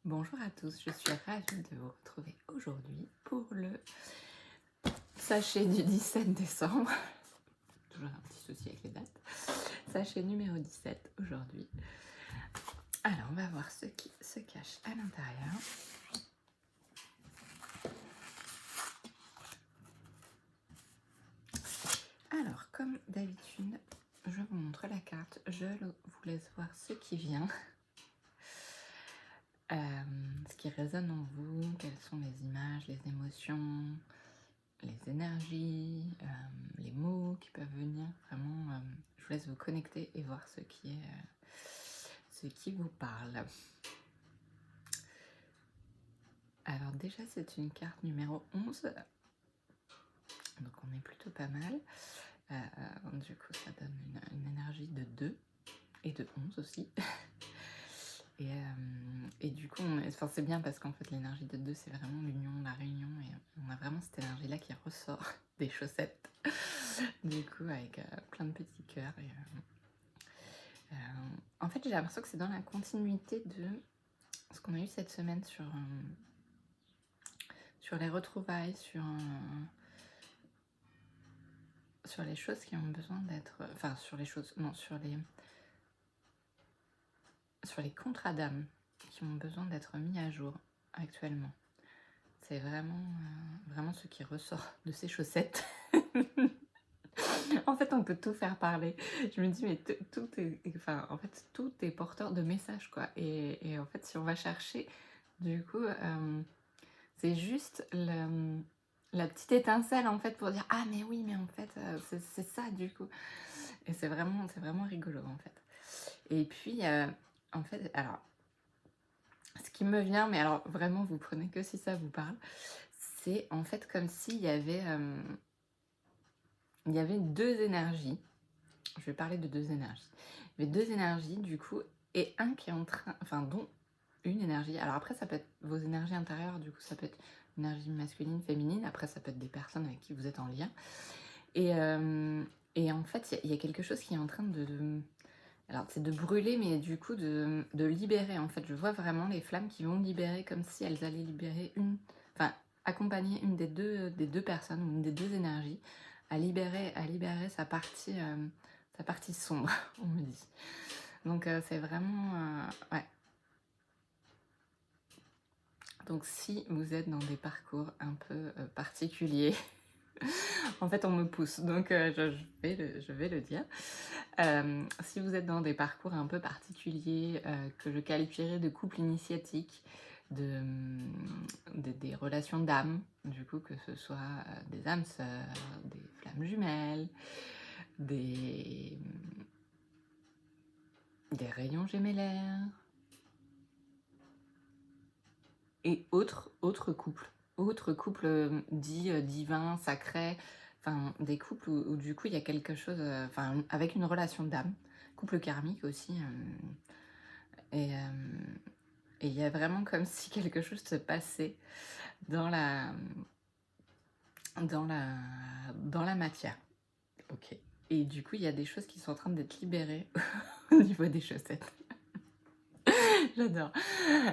Bonjour à tous, je suis ravie de vous retrouver aujourd'hui pour le sachet du 17 décembre. Toujours un petit souci avec les dates. Sachet numéro 17 aujourd'hui. Alors, on va voir ce qui se cache à l'intérieur. Alors, comme d'habitude, je vous montre la carte, je vous laisse voir ce qui vient. Ce qui résonne en vous, quelles sont les images, les émotions, les énergies, les mots qui peuvent venir. Vraiment, je vous laisse vous connecter et voir ce qui vous parle. Alors déjà, c'est une carte numéro 11. Donc on est plutôt pas mal. Du coup, ça donne une énergie de 2 et de 11 aussi. Et du coup, c'est bien parce qu'en fait, l'énergie de 2, c'est vraiment l'union, la réunion. Et on a vraiment cette énergie-là qui ressort des chaussettes. Du coup, avec plein de petits cœurs. En fait, j'ai l'impression que c'est dans la continuité de ce qu'on a eu cette semaine sur les retrouvailles, sur les choses qui ont besoin d'être... Enfin, sur les choses... Non, sur les contrats d'âme qui ont besoin d'être mis à jour actuellement. C'est vraiment ce qui ressort de ces chaussettes. En fait, on peut tout faire parler. Je me dis, mais tout est... Enfin, en fait, tout est porteur de messages, quoi. Et en fait, si on va chercher, du coup... c'est juste la petite étincelle en fait pour dire ah mais oui mais en fait c'est ça du coup et c'est vraiment rigolo en fait. Et puis en fait alors ce qui me vient, mais alors vraiment vous prenez que si ça vous parle, c'est en fait comme s'il y avait deux énergies. Je vais parler de deux énergies. Il y avait deux énergies du coup et un qui est en train, enfin dont une énergie. Alors après ça peut être vos énergies intérieures, du coup ça peut être une énergie masculine, féminine. Après ça peut être des personnes avec qui vous êtes en lien. Et en fait il y a quelque chose qui est en train alors c'est de brûler, mais du coup de libérer. En fait je vois vraiment les flammes qui vont libérer comme si elles allaient libérer accompagner une des deux personnes ou une des deux énergies à libérer sa partie sombre, on me dit. Donc c'est vraiment... ouais. Donc si vous êtes dans des parcours un peu particuliers, en fait on me pousse, donc je vais le dire. Si vous êtes dans des parcours un peu particuliers, que je qualifierais de couple initiatique, des relations d'âme, du coup que ce soit des âmes sœurs, des flammes jumelles, des rayons gémellaires, et autres couples dits divins, sacrés, enfin des couples où du coup il y a quelque chose, avec une relation d'âme, couple karmique aussi, et il y a vraiment comme si quelque chose se passait dans la matière. Ok. Et du coup il y a des choses qui sont en train d'être libérées au niveau des chaussettes. J'adore.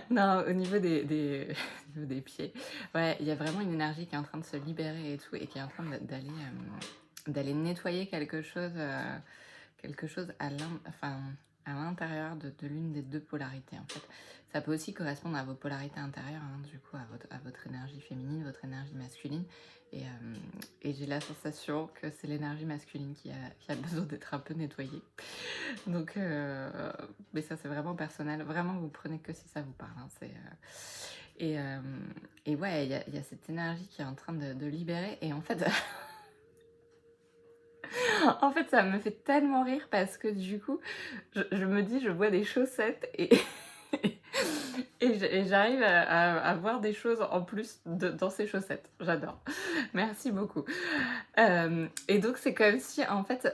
Non, au niveau au niveau des pieds, ouais, il y a vraiment une énergie qui est en train de se libérer et tout, et qui est en train d'aller nettoyer quelque chose à l'intérieur de l'une des deux polarités, en fait. Ça peut aussi correspondre à vos polarités intérieures, hein, du coup, à votre énergie féminine, votre énergie masculine. Et j'ai la sensation que c'est l'énergie masculine qui a besoin d'être un peu nettoyée. Donc, mais ça c'est vraiment personnel. Vraiment, vous prenez que si ça vous parle. Hein, et ouais, il y a cette énergie qui est en train de libérer. Et en fait, en fait, ça me fait tellement rire parce que du coup, je me dis, je vois des chaussettes et j'arrive à voir des choses en plus dans ces chaussettes. J'adore. Merci beaucoup. Et donc, c'est comme si, en fait,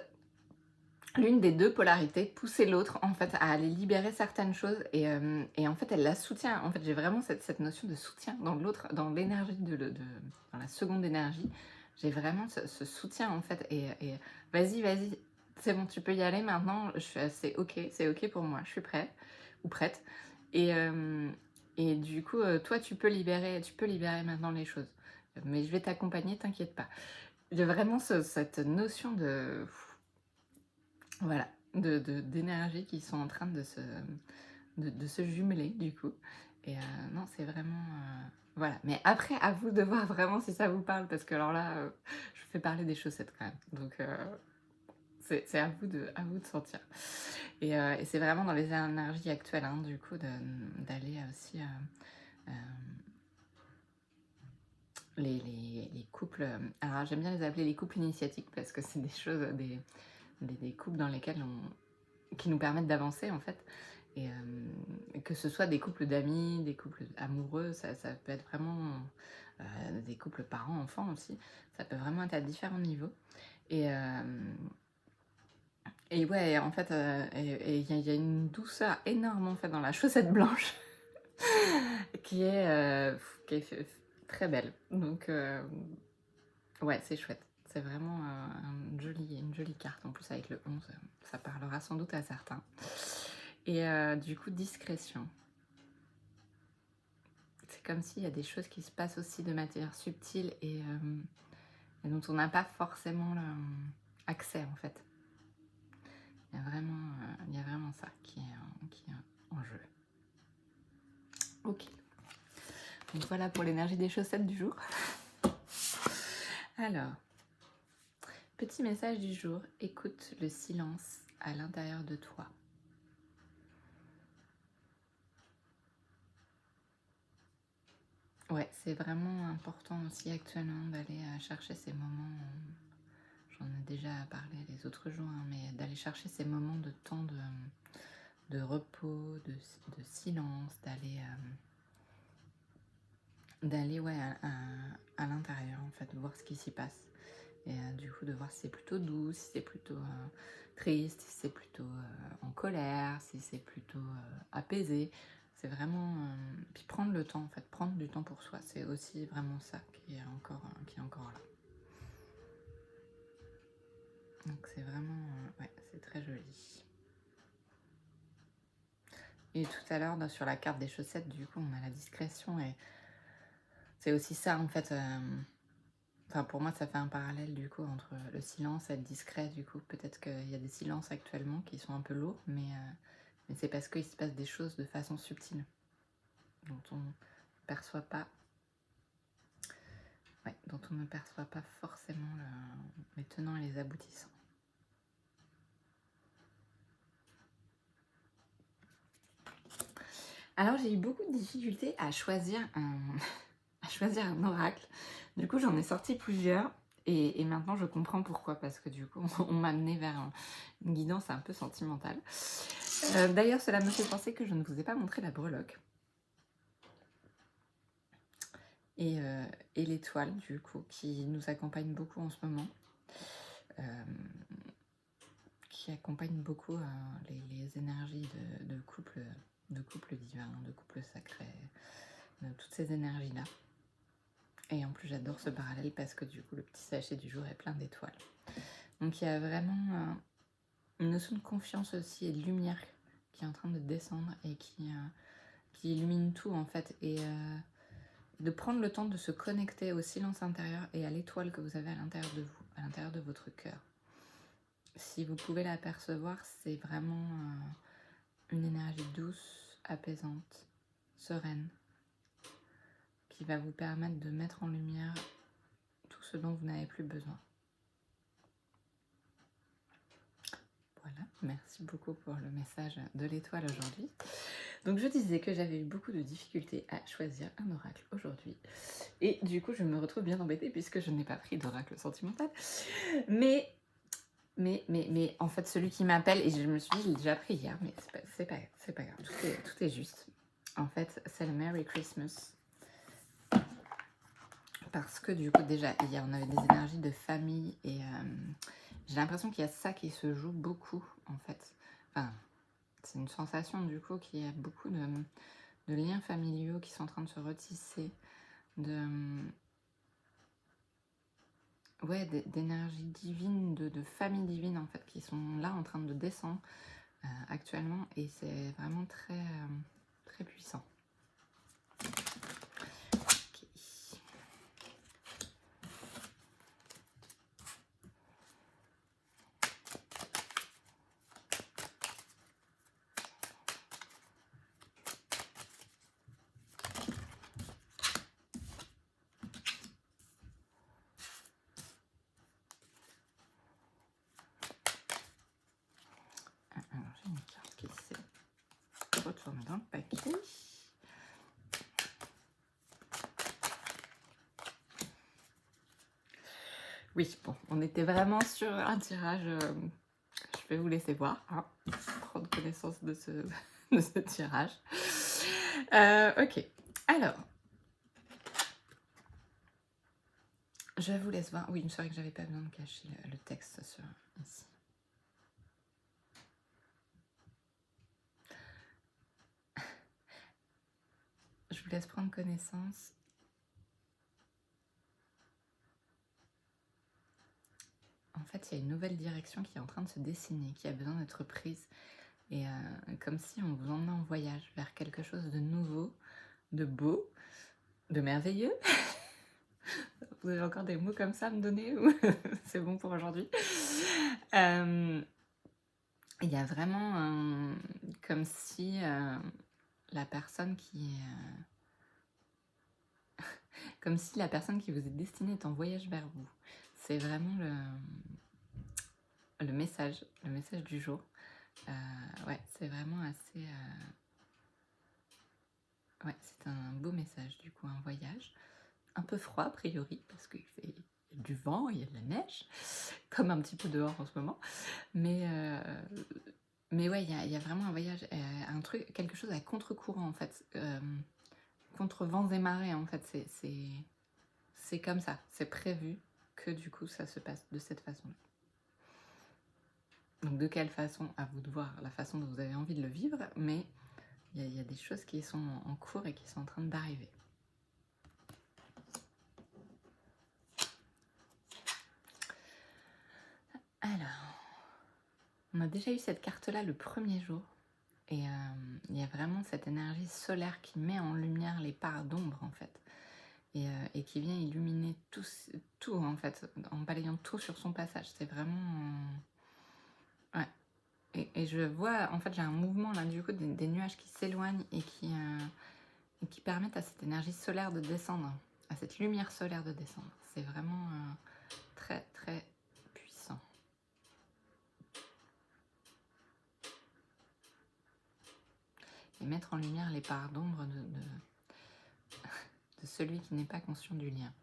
l'une des deux polarités poussait l'autre en fait à aller libérer certaines choses et en fait elle la soutient. En fait j'ai vraiment cette notion de soutien dans l'autre, dans l'énergie dans la seconde énergie. J'ai vraiment ce soutien en fait et vas-y c'est bon, tu peux y aller maintenant, c'est ok pour moi, je suis prête ou prête. Et Et du coup, toi, tu peux libérer maintenant les choses. Mais je vais t'accompagner, t'inquiète pas. Il y a vraiment cette notion de, voilà, d'énergie qui sont en train de se jumeler, du coup. Et non, c'est vraiment... voilà. Mais après, à vous de voir vraiment si ça vous parle, parce que alors là, je fais parler des chaussettes quand même. Donc, c'est à vous de sentir. Et c'est vraiment dans les énergies actuelles, hein, du coup, d'aller aussi... euh, les couples... alors, j'aime bien les appeler les couples initiatiques, parce que c'est des choses, des couples dans lesquels qui nous permettent d'avancer, en fait. Et que ce soit des couples d'amis, des couples amoureux, ça peut être vraiment des couples parents-enfants aussi. Ça peut vraiment être à différents niveaux. Et, et ouais, en fait, il y a une douceur énorme en fait dans la chaussette blanche qui est très belle. Donc ouais, c'est chouette. C'est vraiment une jolie carte. En plus avec le 11, ça parlera sans doute à certains. Et du coup, discrétion. C'est comme s'il y a des choses qui se passent aussi de manière subtile et dont on n'a pas forcément accès en fait. Il y a vraiment ça qui est en jeu. Ok. Donc voilà pour l'énergie des chaussettes du jour. Alors, petit message du jour, écoute le silence à l'intérieur de toi. Ouais, c'est vraiment important aussi actuellement d'aller chercher ces moments, j'en ai déjà parlé les autres jours, hein, mais d'aller chercher ces moments de temps de repos, de silence, d'aller ouais, à l'intérieur, en fait, voir ce qui s'y passe. Et du coup, de voir si c'est plutôt doux, si c'est plutôt triste, si c'est plutôt en colère, si c'est plutôt apaisé. C'est vraiment... puis prendre le temps, en fait, prendre du temps pour soi, c'est aussi vraiment ça qui est encore là. Donc c'est vraiment... ouais, c'est très joli. Et tout à l'heure, sur la carte des chaussettes, du coup, on a la discrétion et c'est aussi ça, en fait... Enfin, pour moi, ça fait un parallèle du coup entre le silence et être discret. Du coup, peut-être qu'il y a des silences actuellement qui sont un peu lourds, mais c'est parce qu'il se passe des choses de façon subtile dont on ne perçoit pas, ouais, dont on ne perçoit pas forcément les tenants et les aboutissants. Alors, j'ai eu beaucoup de difficultés à choisir à choisir un oracle. Du coup, j'en ai sorti plusieurs. Et maintenant, je comprends pourquoi, parce que du coup, on m'a amené vers une guidance un peu sentimentale. D'ailleurs, cela me fait penser que je ne vous ai pas montré la breloque. Et l'étoile, du coup, qui nous accompagne beaucoup en ce moment. Qui accompagne beaucoup les énergies de couple divin, de couple sacré, de toutes ces énergies-là. Et en plus, j'adore ce parallèle parce que du coup, le petit sachet du jour est plein d'étoiles. Donc, il y a vraiment une notion de confiance aussi et de lumière qui est en train de descendre et qui illumine tout en fait. Et de prendre le temps de se connecter au silence intérieur et à l'étoile que vous avez à l'intérieur de vous, à l'intérieur de votre cœur. Si vous pouvez l'apercevoir, c'est vraiment une énergie douce, apaisante, sereine, qui va vous permettre de mettre en lumière tout ce dont vous n'avez plus besoin. Voilà, merci beaucoup pour le message de l'étoile aujourd'hui. Donc je disais que j'avais eu beaucoup de difficultés à choisir un oracle aujourd'hui. Et du coup, je me retrouve bien embêtée puisque je n'ai pas pris d'oracle sentimental. Mais en fait, celui qui m'appelle, et je me suis dit, je l'ai déjà pris hier, mais c'est pas grave, tout est juste. En fait, c'est le Merry Christmas. Parce que du coup, déjà, hier, on avait des énergies de famille et j'ai l'impression qu'il y a ça qui se joue beaucoup, en fait. Enfin, c'est une sensation, du coup, qu'il y a beaucoup de liens familiaux qui sont en train de se retisser, ouais, d'énergie divine, de famille divine, en fait, qui sont là en train de descendre actuellement et c'est vraiment très, très puissant. Oui. Oui, bon, on était vraiment sur un tirage. Je vais vous laisser voir, hein, prendre connaissance de ce, de ce tirage. Ok, alors, je vous laisse voir. Oui, c'est vrai que j'avais pas besoin de cacher le texte sur ici. Je vous laisse prendre connaissance. En fait, il y a une nouvelle direction qui est en train de se dessiner, qui a besoin d'être prise. Et comme si on vous emmenait en voyage vers quelque chose de nouveau, de beau, de merveilleux. Vous avez encore des mots comme ça à me donner ou c'est bon pour aujourd'hui? Il y a vraiment comme si la personne qui comme si la personne qui vous est destinée est en voyage vers vous. C'est vraiment le message du jour. Ouais, c'est vraiment assez... Ouais, c'est un beau message du coup, un voyage. Un peu froid a priori, parce qu'il fait du vent, il y a de la neige, comme un petit peu dehors en ce moment. Mais ouais, il y a vraiment un voyage, un truc, quelque chose à contre-courant en fait. Contre vents et marées en fait, c'est comme ça, c'est prévu que du coup ça se passe de cette façon-là. Donc de quelle façon, à vous de voir la façon dont vous avez envie de le vivre, mais il y a des choses qui sont en cours et qui sont en train d'arriver. Alors, on a déjà eu cette carte-là le premier jour, et il y a vraiment cette énergie solaire qui met en lumière les parts d'ombre en fait, et qui vient illuminer tout en fait, en balayant tout sur son passage. C'est vraiment... ouais. Et je vois, en fait, j'ai un mouvement là du coup, des nuages qui s'éloignent et qui permettent à cette énergie solaire de descendre, à cette lumière solaire de descendre. C'est vraiment très très puissant. Et mettre en lumière les parts d'ombre de celui qui n'est pas conscient du lien.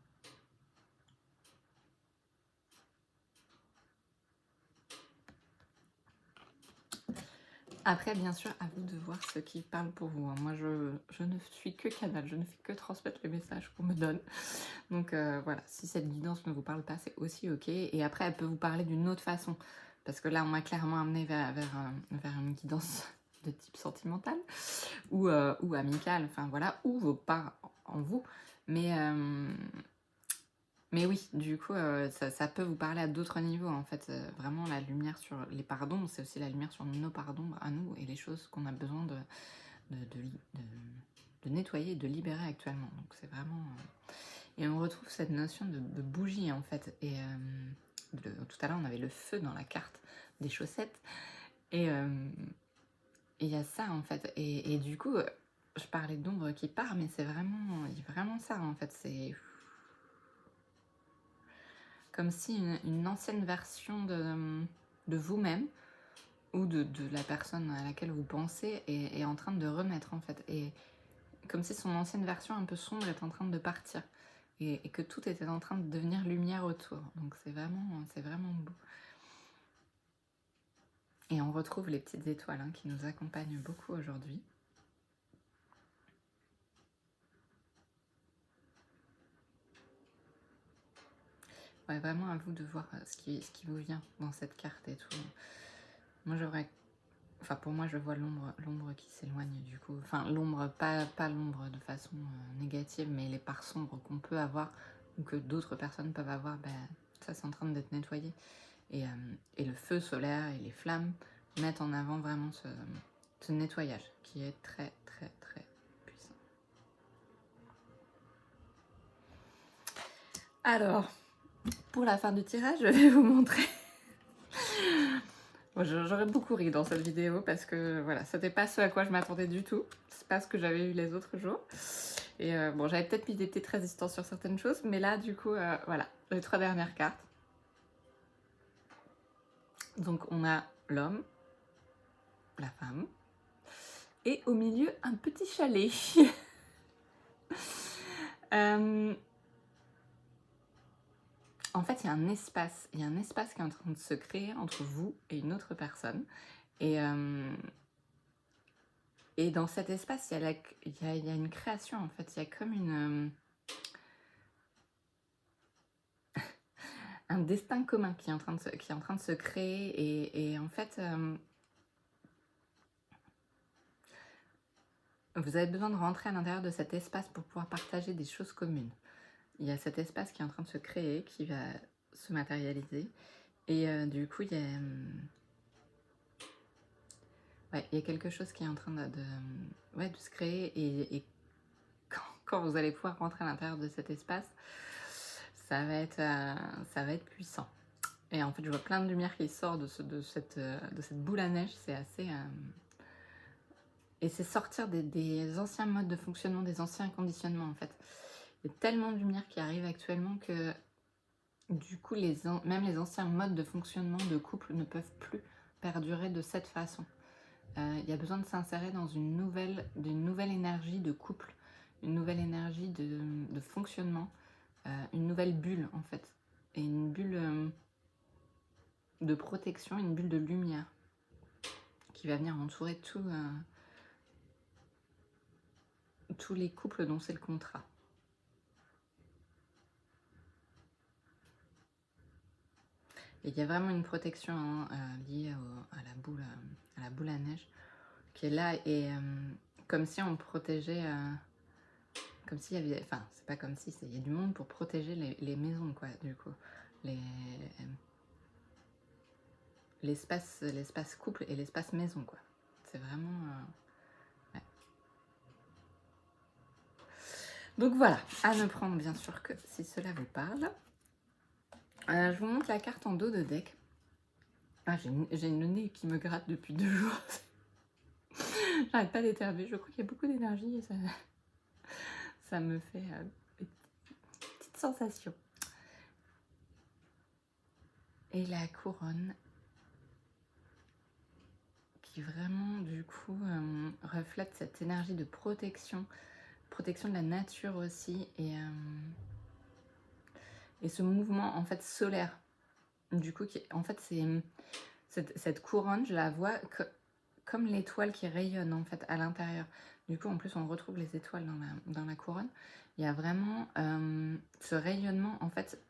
Après, bien sûr, à vous de voir ce qui parle pour vous. Moi, je ne suis que canal, je ne fais que transmettre les messages qu'on me donne. Donc voilà, si cette guidance ne vous parle pas, c'est aussi ok. Et après, elle peut vous parler d'une autre façon. Parce que là, on m'a clairement amené vers une guidance de type sentimental ou amical, enfin voilà, ou vos parts en vous. Mais oui, du coup, ça peut vous parler à d'autres niveaux, en fait. Vraiment, la lumière sur les parts d'ombre, c'est aussi la lumière sur nos parts d'ombre à nous et les choses qu'on a besoin de nettoyer et de libérer actuellement. Donc, c'est vraiment... Et on retrouve cette notion de bougie, en fait. Et tout à l'heure, on avait le feu dans la carte des chaussettes. Et il y a ça, en fait. Et du coup, je parlais d'ombre qui part, mais c'est vraiment ça, en fait. C'est... comme si une ancienne version de vous-même ou de la personne à laquelle vous pensez est en train de remettre en fait. Et comme si son ancienne version un peu sombre est en train de partir. Et que tout était en train de devenir lumière autour. Donc c'est vraiment beau. Et on retrouve les petites étoiles hein, qui nous accompagnent beaucoup aujourd'hui. Ouais, vraiment à vous de voir ce qui vous vient dans cette carte et tout. Moi j'aurais... Enfin, pour moi, je vois l'ombre qui s'éloigne du coup. Enfin, l'ombre, pas l'ombre de façon négative, mais les parts sombres qu'on peut avoir ou que d'autres personnes peuvent avoir, ben, ça c'est en train d'être nettoyé. Et le feu solaire et les flammes mettent en avant vraiment ce nettoyage qui est très, très, très puissant. Alors, pour la fin du tirage, je vais vous montrer... J'aurais beaucoup ri dans cette vidéo parce que voilà, c'était pas ce à quoi je m'attendais du tout. C'est pas ce que j'avais eu les autres jours. Et bon, j'avais peut-être mis des petites résistances sur certaines choses, mais là, du coup, voilà, les 3 dernières cartes. Donc, on a l'homme, la femme, Et au milieu, un petit chalet. Euh, En fait, il y a un espace. Il y a un espace qui est en train de se créer entre vous et une autre personne. Et, et dans cet espace, il y a une création, en fait. Il y a comme un destin commun qui est en train de se créer. Et en fait, vous avez besoin de rentrer à l'intérieur de cet espace pour pouvoir partager des choses communes. Il y a cet espace qui est en train de se créer, qui va se matérialiser. Et du coup, ouais, il y a quelque chose qui est en train ouais, de se créer. Et quand vous allez pouvoir rentrer à l'intérieur de cet espace, ça va être puissant. Et en fait, je vois plein de lumière qui sort de cette boule à neige. C'est assez... Et c'est sortir des anciens modes de fonctionnement, des anciens conditionnements, en fait. Il y a tellement de lumière qui arrive actuellement que, du coup, même les anciens modes de fonctionnement de couple ne peuvent plus perdurer de cette façon. Il y a besoin de s'insérer dans une nouvelle énergie de couple, une nouvelle énergie de fonctionnement, une nouvelle bulle, en fait. Et une bulle de protection, une bulle de lumière qui va venir entourer tous les couples dont c'est le contrat. Et il y a vraiment une protection liée à la boule à neige qui est là et comme si on protégeait, comme s'il y avait, enfin c'est pas comme si, il y a du monde pour protéger les maisons quoi, du coup, l'espace couple et l'espace maison quoi. C'est vraiment, ouais. Donc voilà, à ne prendre bien sûr que si cela vous parle. Je vous montre la carte en dos de deck. Ah, j'ai le nez qui me gratte depuis 2 jours. J'arrête pas d'éternuer, je crois qu'il y a beaucoup d'énergie et ça me fait des petites sensations. Et la couronne qui vraiment du coup reflète cette énergie de protection de la nature aussi et ce mouvement en fait solaire du coup qui en fait c'est cette couronne, je la vois comme l'étoile qui rayonne en fait à l'intérieur. Du coup en plus on retrouve les étoiles dans la couronne. Il y a vraiment ce rayonnement en fait,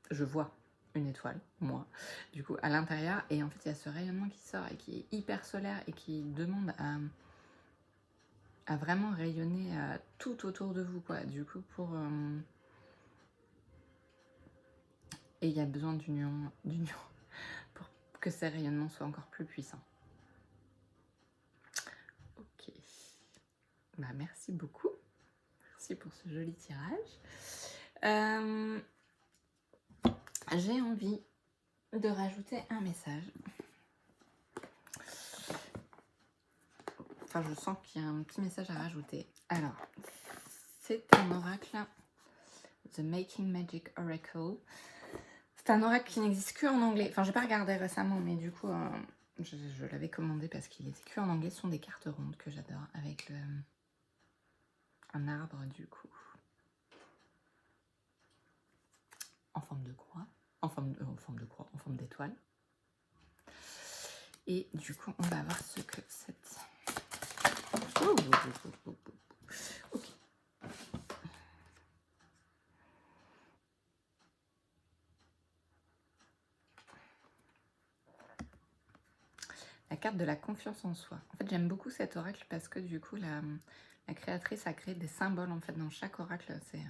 je vois une étoile, moi, du coup à l'intérieur et en fait il y a ce rayonnement qui sort et qui est hyper solaire et qui demande à vraiment rayonner tout autour de vous quoi, du coup et il y a besoin d'union pour que ces rayonnements soient encore plus puissants. Ok, bah merci beaucoup, merci pour ce joli tirage. J'ai envie de rajouter un message. Enfin, je sens qu'il y a un petit message à rajouter. Alors, c'est un oracle, The Making Magic Oracle. C'est un oracle qui n'existe que en anglais. Enfin, j'ai pas regardé récemment, mais du coup, je l'avais commandé parce qu'il était que en anglais. Ce sont des cartes rondes que j'adore avec un arbre, du coup, en forme de croix, en forme d'étoile. Et du coup, on va voir ce que cette... Ok. La carte de la confiance en soi. En fait, j'aime beaucoup cet oracle parce que du coup, la créatrice a créé des symboles en fait dans chaque oracle. C'est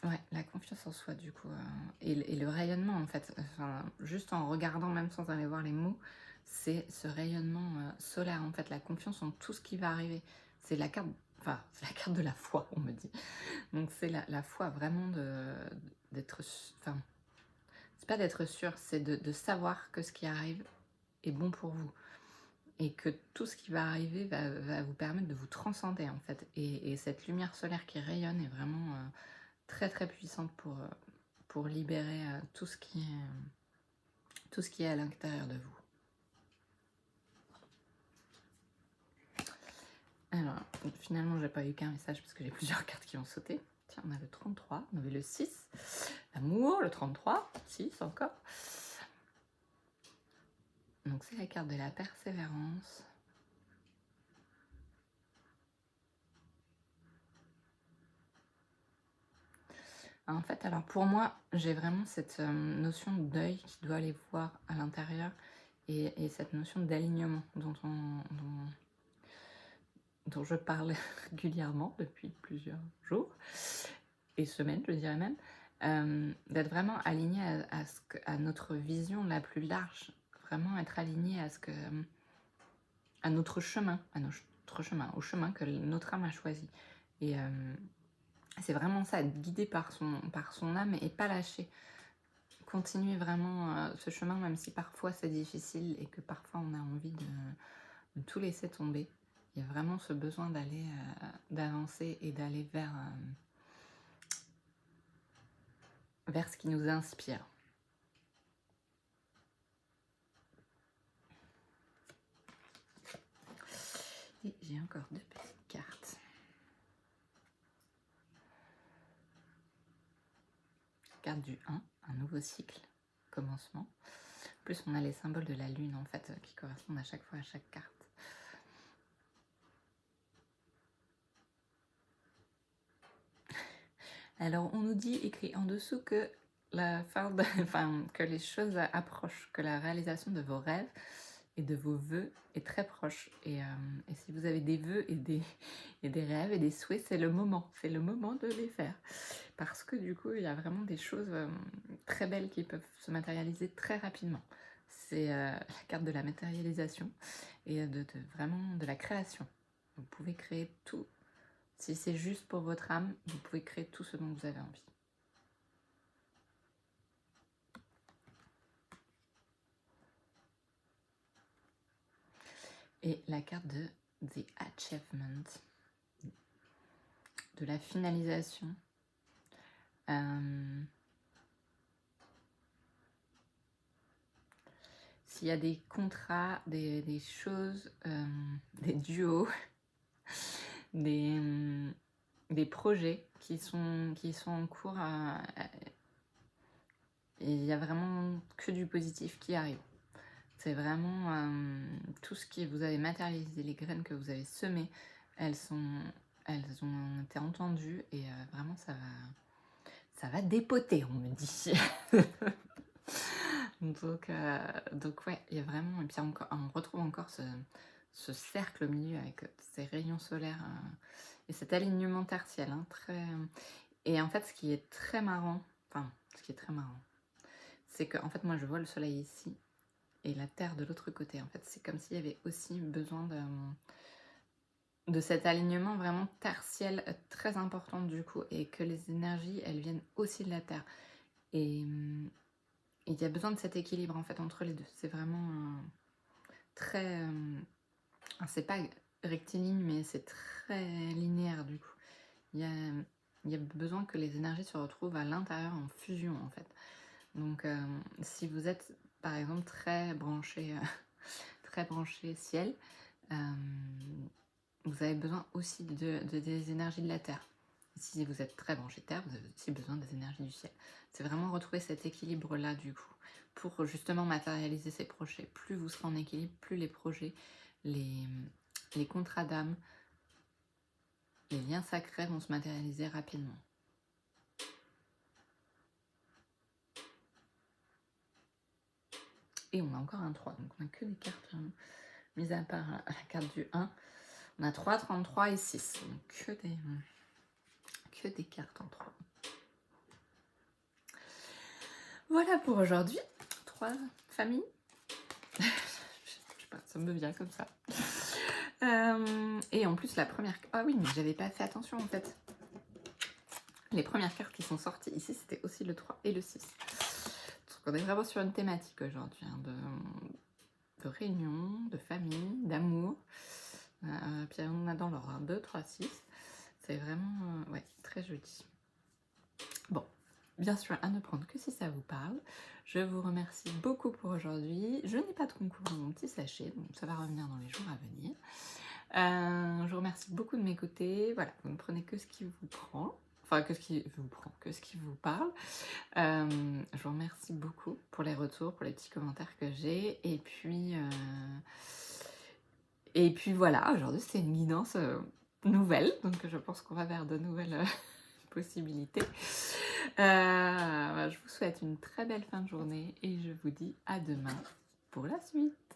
ouais, la confiance en soi du coup et le rayonnement en fait. Enfin, juste en regardant même sans aller voir les mots, c'est ce rayonnement solaire en fait, la confiance en tout ce qui va arriver. C'est la carte, enfin c'est la carte de la foi, on me dit. Donc c'est la foi vraiment d'être, enfin c'est pas d'être sûr, c'est de savoir que ce qui arrive est bon pour vous. Et que tout ce qui va arriver va vous permettre de vous transcender en fait. Et cette lumière solaire qui rayonne est vraiment très très puissante pour libérer tout ce qui est tout ce qui est à l'intérieur de vous. Alors, finalement, j'ai pas eu qu'un message parce que j'ai plusieurs cartes qui ont sauté. Tiens, on a le 33, on avait le 6, l'amour, le 33, 6 encore. Donc c'est la carte de la persévérance. En fait, alors pour moi, j'ai vraiment cette notion de deuil qui doit aller voir à l'intérieur et cette notion d'alignement dont je parle régulièrement depuis plusieurs jours et semaines, je dirais même, d'être vraiment aligné à notre vision la plus large, vraiment être aligné à notre chemin, au chemin que notre âme a choisi. Et c'est vraiment ça, être guidé par son âme et pas lâcher. Continuer vraiment ce chemin, même si parfois c'est difficile et que parfois on a envie de tout laisser tomber. Il y a vraiment ce besoin d'avancer et d'aller vers ce qui nous inspire. Et j'ai encore 2 petites cartes. Carte du 1, un nouveau cycle, commencement. En plus, on a les symboles de la lune en fait qui correspondent à chaque fois à chaque carte. Alors, on nous dit, écrit en dessous, que que les choses approchent, que la réalisation de vos rêves et de vos vœux est très proche. Et si vous avez des vœux et des rêves et des souhaits, c'est le moment de les faire. Parce que du coup, il y a vraiment des choses très belles qui peuvent se matérialiser très rapidement. C'est la carte de la matérialisation et vraiment de la création. Vous pouvez créer tout. Si c'est juste pour votre âme, vous pouvez créer tout ce dont vous avez envie. Et la carte de The Achievement, de la finalisation. S'il y a des contrats, des choses, des duos, des projets qui sont en cours, il n'y a vraiment que du positif qui arrive. C'est vraiment tout ce que vous avez matérialisé, les graines que vous avez semées, elles ont été entendues et vraiment ça va dépoter, on me dit. donc ouais, il y a vraiment, et puis on retrouve encore ce cercle au milieu avec ces rayons solaires et cet alignement tertiel, hein, et en fait ce qui est très marrant, c'est que en fait moi je vois le soleil ici et la terre de l'autre côté. En fait c'est comme s'il y avait aussi besoin de cet alignement vraiment tertiel très important du coup, et que les énergies elles viennent aussi de la terre, et il y a besoin de cet équilibre en fait entre les deux. C'est vraiment très c'est pas rectiligne mais c'est très linéaire du coup. Il y a besoin que les énergies se retrouvent à l'intérieur en fusion en fait. Donc si vous êtes par exemple très branché ciel, vous avez besoin aussi des énergies de la terre. Si vous êtes très branché terre, vous avez aussi besoin des énergies du ciel. C'est vraiment retrouver cet équilibre là du coup pour justement matérialiser ces projets. Plus vous serez en équilibre, plus les projets, les contrats d'âme, les liens sacrés vont se matérialiser rapidement. Et on a encore un 3, donc on n'a que des cartes, mis à part la carte du 1. On a 3, 33 et 6, donc que des cartes en 3. Voilà pour aujourd'hui. 3 familles. Je sais pas, ça me vient comme ça. Et en plus la première... Ah oui, mais j'avais pas fait attention en fait. Les premières cartes qui sont sorties ici, c'était aussi le 3 et le 6. Donc on est vraiment sur une thématique aujourd'hui, hein, de réunion, de famille, d'amour. Puis on a dans l'ordre 2, 3, 6. C'est vraiment ouais, très joli. Bon, bien sûr à ne prendre que si ça vous parle. Je vous remercie beaucoup pour aujourd'hui. Je n'ai pas de concours dans mon petit sachet, donc ça va revenir dans les jours à venir. Je vous remercie beaucoup de m'écouter. Voilà, vous ne prenez que ce qui vous prend. Enfin, que ce qui vous prend, que ce qui vous parle. Je vous remercie beaucoup pour les retours, pour les petits commentaires que j'ai. Et puis voilà, aujourd'hui c'est une guidance nouvelle, donc je pense qu'on va vers de nouvelles possibilités. Je vous souhaite une très belle fin de journée et je vous dis à demain pour la suite.